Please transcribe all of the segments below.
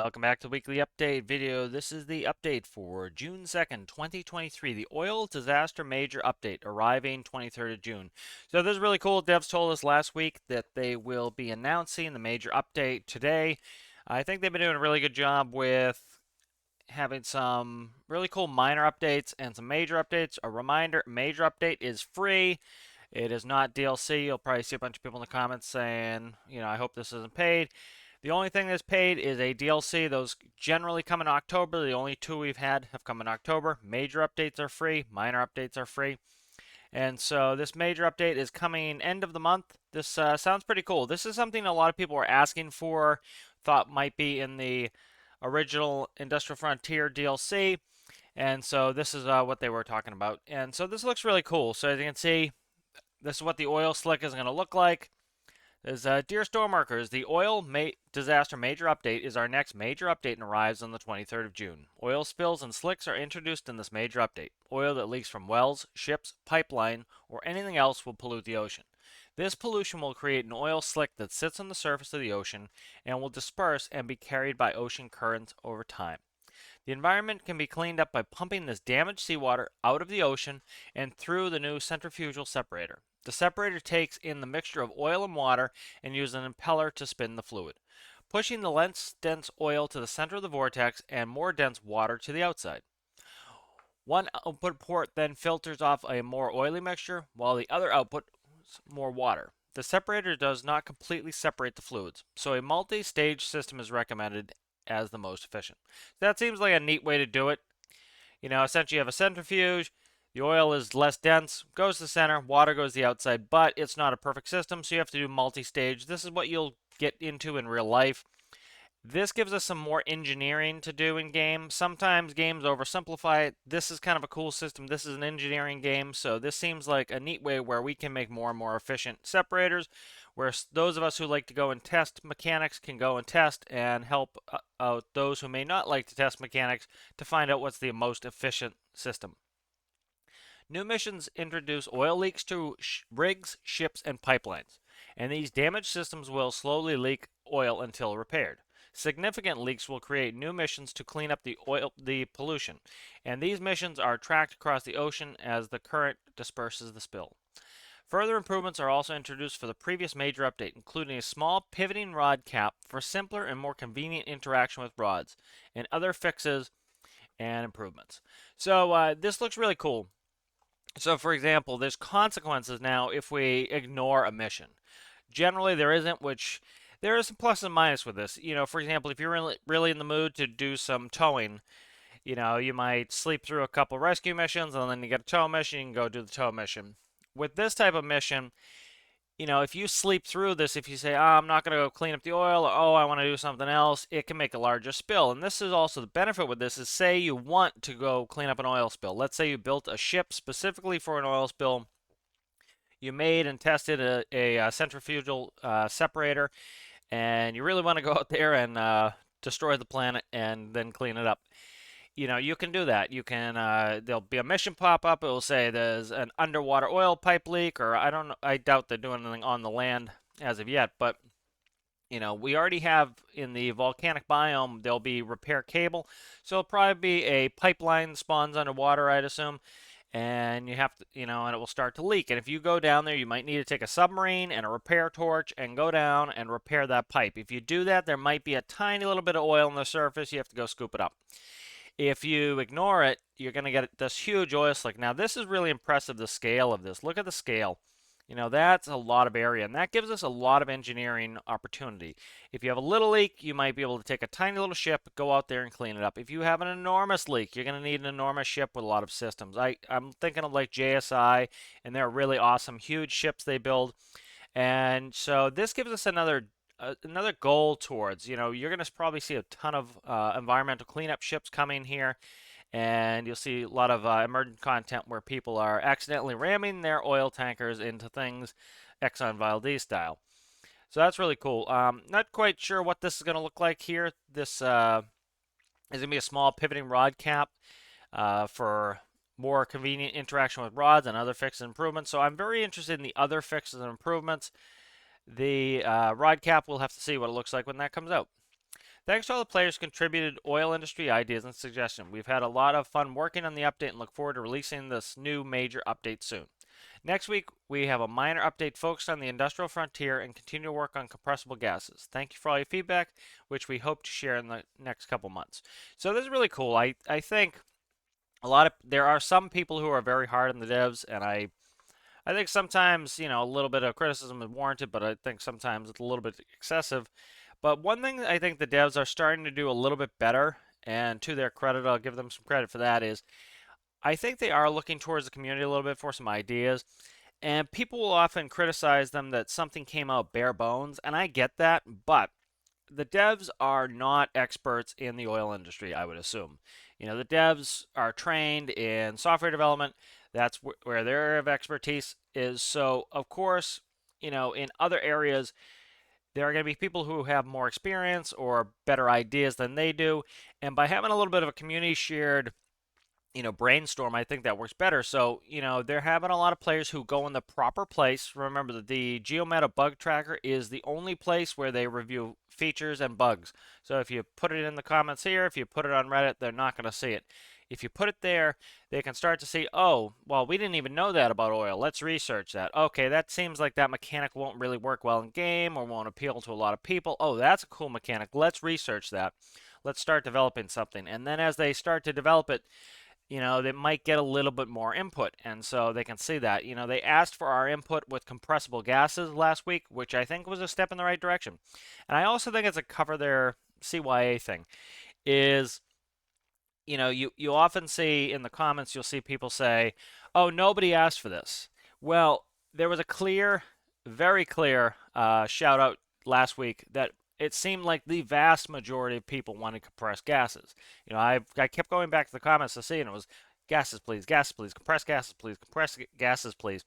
Welcome back to the weekly update video. This is the update for June 2nd, 2023. The oil disaster major update arriving 23rd of June. So this is really cool. Devs told us last week that they will be announcing the major update today. I think they've been doing a really good job with having some really cool minor updates and some major updates. A reminder, major update is free. It is not DLC. You'll probably see a bunch of people in the comments saying, I hope this isn't paid. The only thing that's paid is a DLC. Those generally come in October. The only two we've had have come in October. Major updates are free. Minor updates are free. And so this major update is coming end of the month. This sounds pretty cool. This is something a lot of people were asking for, thought might be in the original Industrial Frontier DLC. And so this is what they were talking about. And so this looks really cool. So as you can see, this is what the oil slick is going to look like. Dear Stormworkers, the oil disaster major update is our next major update and arrives on the 23rd of June. Oil spills and slicks are introduced in this major update. Oil that leaks from wells, ships, pipeline, or anything else will pollute the ocean. This pollution will create an oil slick that sits on the surface of the ocean and will disperse and be carried by ocean currents over time. The environment can be cleaned up by pumping this damaged seawater out of the ocean and through the new centrifugal separator. The separator takes in the mixture of oil and water and uses an impeller to spin the fluid, pushing the less dense oil to the center of the vortex and more dense water to the outside. One output port then filters off a more oily mixture, while the other outputs more water. The separator does not completely separate the fluids, so a multi-stage system is recommended as the most efficient. That seems like a neat way to do it. Essentially you have a centrifuge, the oil is less dense, goes to the center, water goes to the outside, but it's not a perfect system, so you have to do multi-stage. This is what you'll get into in real life. This gives us some more engineering to do in game. Sometimes games oversimplify it. This is kind of a cool system. This is an engineering game, so this seems like a neat way where we can make more and more efficient separators, where those of us who like to go and test mechanics can go and test and help out those who may not like to test mechanics to find out what's the most efficient system. New missions introduce oil leaks to rigs, ships, and pipelines, and these damaged systems will slowly leak oil until repaired. Significant leaks will create new missions to clean up the pollution, and these missions are tracked across the ocean as the current disperses the spill. Further improvements are also introduced for the previous major update, including a small pivoting rod cap for simpler and more convenient interaction with rods, and other fixes and improvements. So this looks really cool. So, for example, there's consequences now if we ignore a mission. Generally, there isn't, which there is some plus and minus with this. For example, if you're really in the mood to do some towing, you might sleep through a couple rescue missions and then you get a tow mission, you can go do the tow mission. With this type of mission, if you sleep through this, if you say, I'm not going to go clean up the oil, or, I want to do something else, it can make a larger spill. And this is also the benefit with this is say you want to go clean up an oil spill. Let's say you built a ship specifically for an oil spill. You made and tested a centrifugal separator, and you really want to go out there and destroy the planet and then clean it up. You can do that. You can there'll be a mission pop up. It will say there's an underwater oil pipe leak, or I don't know. I doubt they're doing anything on the land as of yet. But we already have in the volcanic biome there'll be repair cable, so it'll probably be a pipeline spawns underwater, I'd assume, and you have to, and it will start to leak. And if you go down there, you might need to take a submarine and a repair torch and go down and repair that pipe. If you do that, there might be a tiny little bit of oil on the surface. You have to go scoop it up. If you ignore it, you're going to get this huge oil slick. Now, this is really impressive, the scale of this. Look at the scale. That's a lot of area, and that gives us a lot of engineering opportunity. If you have a little leak, you might be able to take a tiny little ship, go out there and clean it up. If you have an enormous leak, you're going to need an enormous ship with a lot of systems. I'm thinking of like JSI, and they're really awesome, huge ships they build. And so this gives us another goal towards, you're going to probably see a ton of environmental cleanup ships coming here, and you'll see a lot of emergent content where people are accidentally ramming their oil tankers into things Exxon Valdez style. So that's really cool. Not quite sure what this is going to look like here. This is going to be a small pivoting rod cap for more convenient interaction with rods and other fixes and improvements. So I'm very interested in the other fixes and improvements. The rod cap, we'll have to see what it looks like when that comes out. Thanks to all the players who contributed oil industry ideas and suggestions. We've had a lot of fun working on the update and look forward to releasing this new major update soon. Next week, we have a minor update focused on the industrial frontier and continue to work on compressible gases. Thank you for all your feedback, which we hope to share in the next couple months. So this is really cool. I think there are some people who are very hard on the devs, and I think sometimes, a little bit of criticism is warranted, but I think sometimes it's a little bit excessive. But one thing that I think the devs are starting to do a little bit better, and to their credit, I'll give them some credit for that, is I think they are looking towards the community a little bit for some ideas. And people will often criticize them that something came out bare bones, and I get that, but the devs are not experts in the oil industry, I would assume. The devs are trained in software development. That's where their area of expertise is. So, of course, in other areas, there are going to be people who have more experience or better ideas than they do. And by having a little bit of a community shared brainstorm, I think that works better. So, they're having a lot of players who go in the proper place. Remember that the GeoMeta bug tracker is the only place where they review features and bugs. So if you put it in the comments here, if you put it on Reddit, they're not going to see it. If you put it there, they can start to see, oh, well, we didn't even know that about oil. Let's research that. Okay, that seems like that mechanic won't really work well in game or won't appeal to a lot of people. Oh, that's a cool mechanic. Let's research that. Let's start developing something. And then as they start to develop it, they might get a little bit more input. And so they can see that. They asked for our input with compressible gases last week, which I think was a step in the right direction. And I also think it's a cover their CYA thing. Is, you often see in the comments, you'll see people say, oh, nobody asked for this. Well, there was a clear, very clear shout out last week that it seemed like the vast majority of people wanted compressed gases. I kept going back to the comments to see, and it was gases, please, compressed gases, please.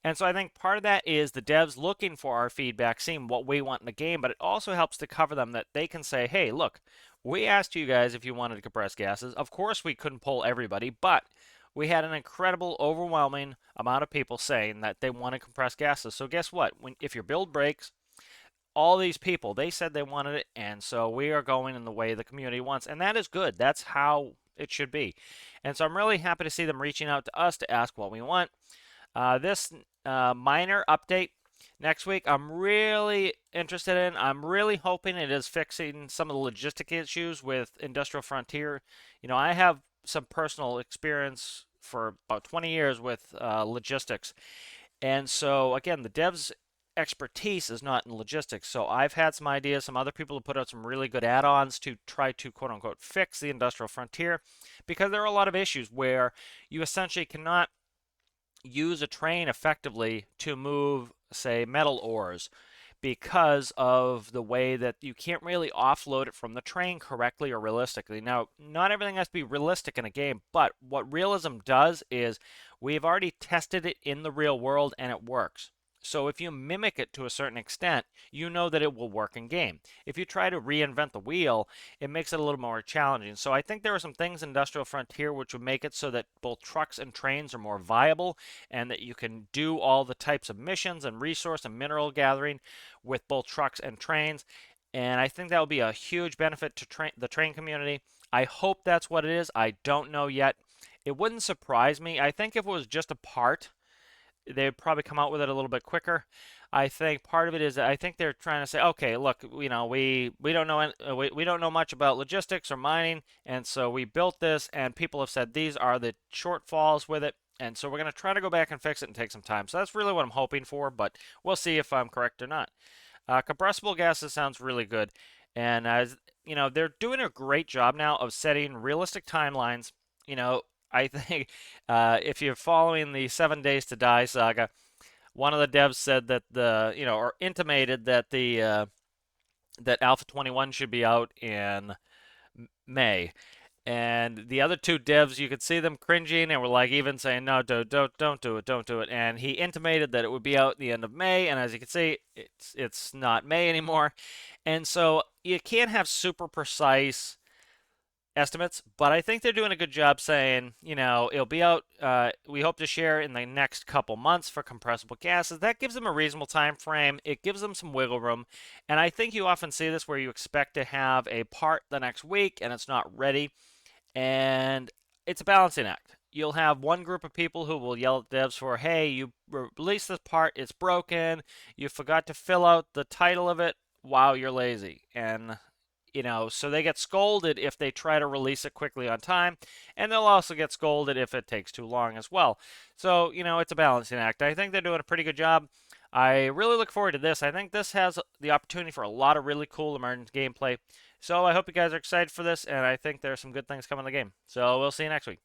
And so I think part of that is the devs looking for our feedback, seeing what we want in the game, but it also helps to cover them that they can say, hey, look, we asked you guys if you wanted to compress gases. Of course, we couldn't poll everybody, but we had an incredible, overwhelming amount of people saying that they want to compress gases. So guess what? If your build breaks, all these people, they said they wanted it, and so we are going in the way the community wants, and that is good. That's how it should be. And so I'm really happy to see them reaching out to us to ask what we want. This minor update next week, I'm really interested in. I'm really hoping it is fixing some of the logistic issues with Industrial Frontier. I have some personal experience for about 20 years with logistics. And so, again, the devs' expertise is not in logistics. So I've had some ideas. Some other people have put out some really good add-ons to try to quote unquote fix the industrial frontier, because there are a lot of issues where you essentially cannot use a train effectively to move, say, metal ores, because of the way that you can't really offload it from the train correctly or realistically. Now, not everything has to be realistic in a game, but what realism does is we've already tested it in the real world and it works. So if you mimic it to a certain extent, you know that it will work in game. If you try to reinvent the wheel, it makes it a little more challenging. So I think there are some things in Industrial Frontier which would make it so that both trucks and trains are more viable, and that you can do all the types of missions and resource and mineral gathering with both trucks and trains. And I think that will be a huge benefit to the train community. I hope that's what it is. I don't know yet. It wouldn't surprise me. I think if it was just a part, they'd probably come out with it a little bit quicker. I think part of it is that I think they're trying to say, okay, look, we don't know we don't know much about logistics or mining, and so we built this, and people have said these are the shortfalls with it, and so we're going to try to go back and fix it and take some time. So that's really what I'm hoping for, but we'll see if I'm correct or not. Compressible gases sounds really good, and as they're doing a great job now of setting realistic timelines. I think if you're following the 7 Days to Die saga, one of the devs said that or intimated that that Alpha 21 should be out in May. And the other two devs, you could see them cringing and were like even saying, no, don't do it, don't do it. And he intimated that it would be out at the end of May. And as you can see, it's not May anymore. And so you can't have super precise estimates, but I think they're doing a good job saying, it'll be out. We hope to share in the next couple months for compressible gases. That gives them a reasonable time frame. It gives them some wiggle room, and I think you often see this where you expect to have a part the next week and it's not ready, and it's a balancing act. You'll have one group of people who will yell at devs for, hey, you released this part, it's broken, you forgot to fill out the title of it, wow, you're lazy. And so they get scolded if they try to release it quickly on time, and they'll also get scolded if it takes too long as well. So, it's a balancing act. I think they're doing a pretty good job. I really look forward to this. I think this has the opportunity for a lot of really cool emerging gameplay. So I hope you guys are excited for this, and I think there are some good things coming in the game. So we'll see you next week.